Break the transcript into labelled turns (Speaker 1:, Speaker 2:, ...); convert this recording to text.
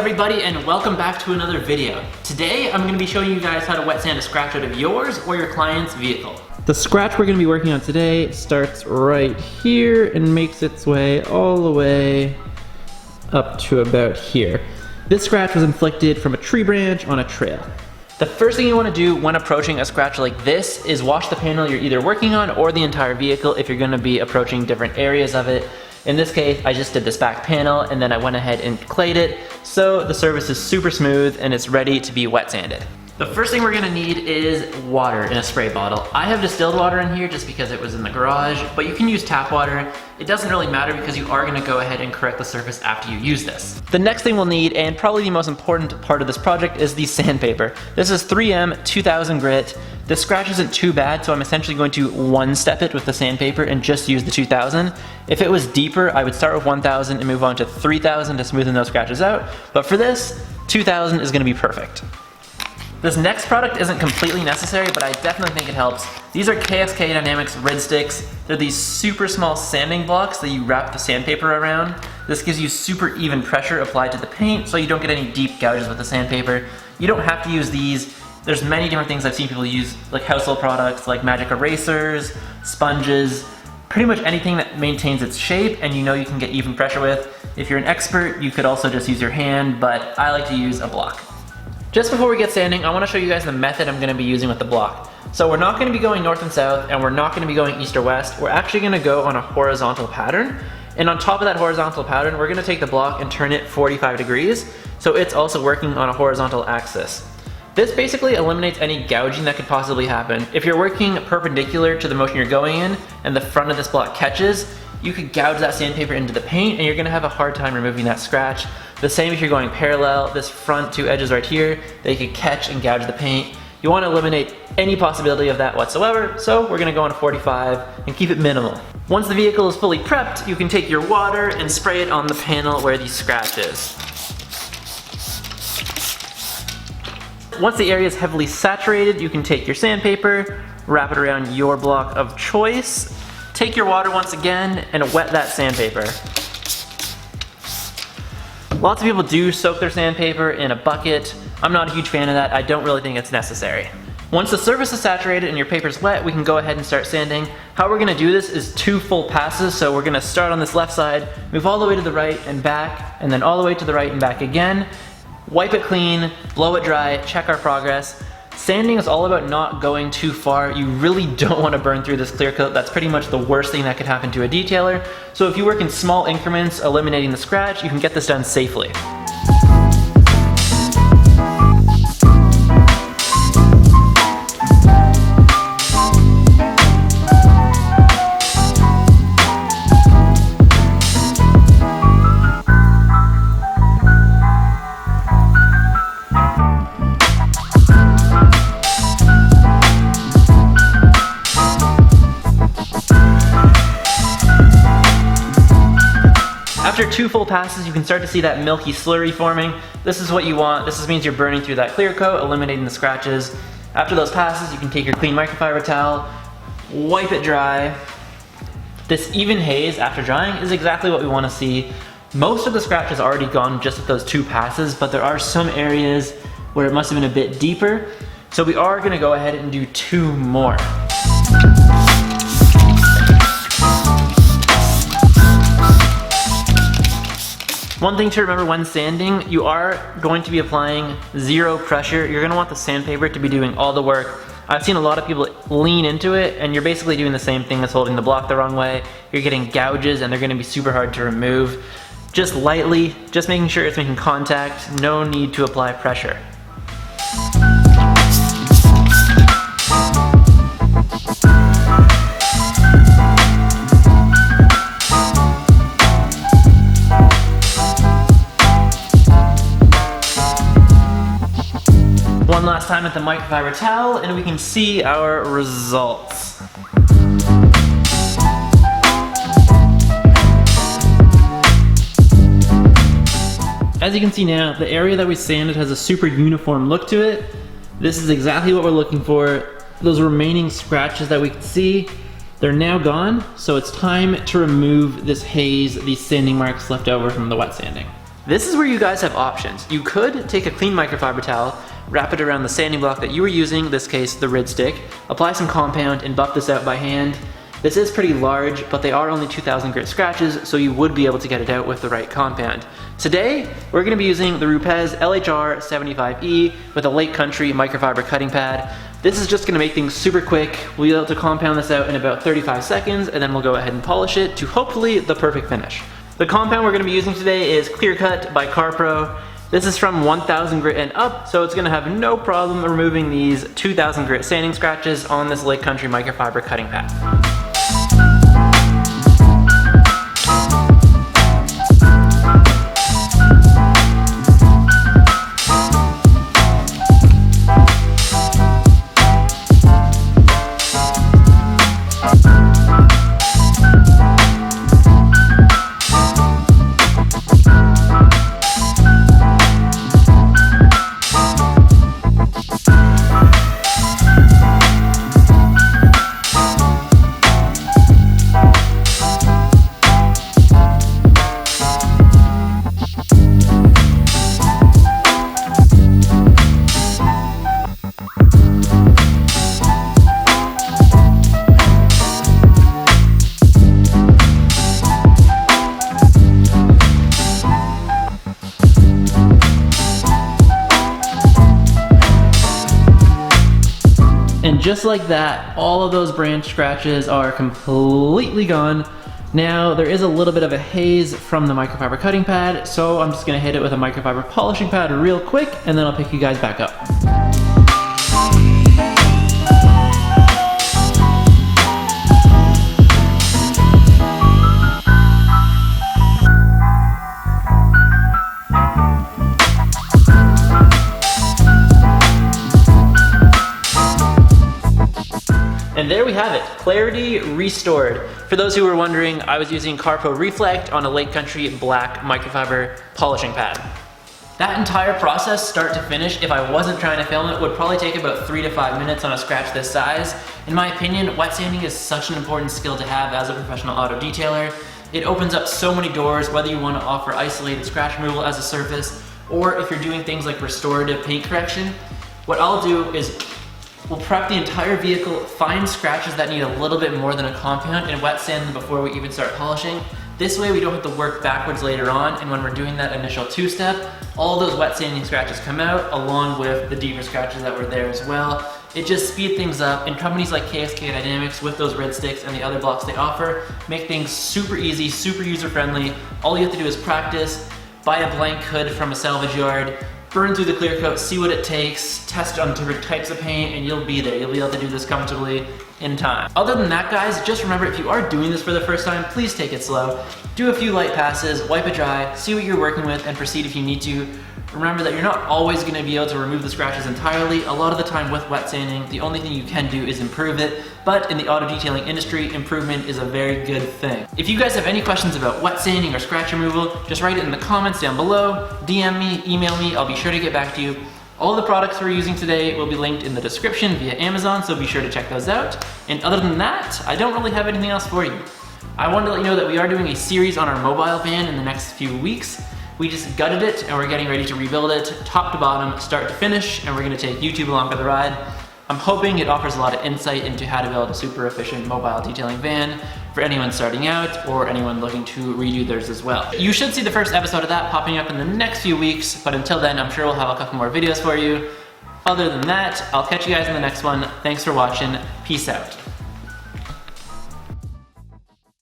Speaker 1: everybody, and welcome back to another video. Today I'm going to be showing you guys how to wet sand a scratch out of yours or your client's vehicle. The scratch we're going to be working on today starts right here and makes its way all the way up to about here. This scratch was inflicted from a tree branch on a trail. The first thing you want to do when approaching a scratch like this is wash the panel you're either working on or the entire vehicle if you're going to be approaching different areas of it. In this case, I just did this back panel and then I went ahead and clayed it, so the surface is super smooth and it's ready to be wet sanded. The first thing we're gonna need is water in a spray bottle. I have distilled water in here just because it was in the garage, but you can use tap water. It doesn't really matter because you are gonna go ahead and correct the surface after you use this. The next thing we'll need, and probably the most important part of this project, is the sandpaper. This is 3M 2000 grit. The scratch isn't too bad, so I'm essentially going to one-step it with the sandpaper and just use the 2000. If it was deeper, I would start with 1000 and move on to 3000 to smoothen those scratches out. But for this, 2000 is gonna be perfect. This next product isn't completely necessary, but I definitely think it helps. These are KXK Dynamics Rid Sticks. They're these super small sanding blocks that you wrap the sandpaper around. This gives you super even pressure applied to the paint so you don't get any deep gouges with the sandpaper. You don't have to use these. There's many different things I've seen people use, like household products, like magic erasers, sponges, pretty much anything that maintains its shape and you know you can get even pressure with. If you're an expert, you could also just use your hand, but I like to use a block. Just before we get sanding, I want to show you guys the method I'm going to be using with the block. So we're not going to be going north and south, and we're not going to be going east or west. We're actually going to go on a horizontal pattern. And on top of that horizontal pattern, we're going to take the block and turn it 45 degrees, so it's also working on a horizontal axis. This basically eliminates any gouging that could possibly happen. If you're working perpendicular to the motion you're going in, and the front of this block catches, you could gouge that sandpaper into the paint and you're gonna have a hard time removing that scratch. The same if you're going parallel, this front two edges right here, they could catch and gouge the paint. You wanna eliminate any possibility of that whatsoever, so we're gonna go on a 45 and keep it minimal. Once the vehicle is fully prepped, you can take your water and spray it on the panel where the scratch is. Once the area is heavily saturated, you can take your sandpaper, wrap it around your block of choice, take your water once again and wet that sandpaper. Lots of people do soak their sandpaper in a bucket. I'm not a huge fan of that. I don't really think it's necessary. Once the surface is saturated and your paper's wet, we can go ahead and start sanding. How we're gonna do this is 2 full passes. So we're gonna start on this left side, move all the way to the right and back, and then all the way to the right and back again. Wipe it clean, blow it dry, check our progress. Sanding is all about not going too far. You really don't want to burn through this clear coat. That's pretty much the worst thing that could happen to a detailer. So if you work in small increments, eliminating the scratch, you can get this done safely. After 2 full passes, you can start to see that milky slurry forming. This is what you want. This means you're burning through that clear coat, eliminating the scratches. After those passes, you can take your clean microfiber towel, wipe it dry. This even haze after drying is exactly what we want to see. Most of the scratch is already gone just with those 2 passes, but there are some areas where it must have been a bit deeper. So we are going to go ahead and do 2 more. One thing to remember when sanding, you are going to be applying 0 pressure. You're gonna want the sandpaper to be doing all the work. I've seen a lot of people lean into it and you're basically doing the same thing as holding the block the wrong way. You're getting gouges and they're gonna be super hard to remove. Just lightly, just making sure it's making contact, no need to apply pressure. One last time with the microfiber towel and we can see our results. As you can see now, the area that we sanded has a super uniform look to it. This is exactly what we're looking for. Those remaining scratches that we can see, they're now gone, so it's time to remove this haze, these sanding marks left over from the wet sanding. This is where you guys have options. You could take a clean microfiber towel, wrap it around the sanding block that you were using, in this case the Rid Stick, apply some compound and buff this out by hand. This is pretty large, but they are only 2,000 grit scratches, so you would be able to get it out with the right compound. Today, we're gonna be using the Rupes LHR 75E with a Lake Country microfiber cutting pad. This is just gonna make things super quick. We'll be able to compound this out in about 35 seconds, and then we'll go ahead and polish it to hopefully the perfect finish. The compound we're gonna be using today is Clear Cut by CarPro. This is from 1,000 grit and up, so it's gonna have no problem removing these 2,000 grit sanding scratches on this Lake Country microfiber cutting pad. And just like that, all of those branch scratches are completely gone. Now, there is a little bit of a haze from the microfiber cutting pad, so I'm just gonna hit it with a microfiber polishing pad real quick, and then I'll pick you guys back up. And there we have it, clarity restored. For those who were wondering, I was using CarPro Reflect on a Lake Country black microfiber polishing pad. That entire process, start to finish, if I wasn't trying to film it, would probably take about 3 to 5 minutes on a scratch this size. In my opinion, wet sanding is such an important skill to have as a professional auto detailer. It opens up so many doors, whether you want to offer isolated scratch removal as a service, or if you're doing things like restorative paint correction. What I'll do is we'll prep the entire vehicle, find scratches that need a little bit more than a compound, and wet sand them before we even start polishing. This way we don't have to work backwards later on, and when we're doing that initial two-step, all those wet sanding scratches come out along with the deeper scratches that were there as well. It just speeds things up, and companies like KSK Dynamics with those Rid Sticks and the other blocks they offer make things super easy, super user-friendly. All you have to do is practice, buy a blank hood from a salvage yard, burn through the clear coat, see what it takes, test on different types of paint, and you'll be there. You'll be able to do this comfortably in time. Other than that, guys, just remember, if you are doing this for the first time, please take it slow. Do a few light passes, wipe it dry, see what you're working with, and proceed if you need to. Remember that you're not always gonna be able to remove the scratches entirely. A lot of the time with wet sanding, the only thing you can do is improve it. But in the auto detailing industry, improvement is a very good thing. If you guys have any questions about wet sanding or scratch removal, just write it in the comments down below, DM me, email me, I'll be sure to get back to you. All the products we're using today will be linked in the description via Amazon, so be sure to check those out. And other than that, I don't really have anything else for you. I wanted to let you know that we are doing a series on our mobile van in the next few weeks. We just gutted it and we're getting ready to rebuild it top to bottom, start to finish, and we're gonna take YouTube along for the ride. I'm hoping it offers a lot of insight into how to build a super efficient mobile detailing van for anyone starting out or anyone looking to redo theirs as well. You should see the first episode of that popping up in the next few weeks, but until then, I'm sure we'll have a couple more videos for you. Other than that, I'll catch you guys in the next one. Thanks for watching. Peace out.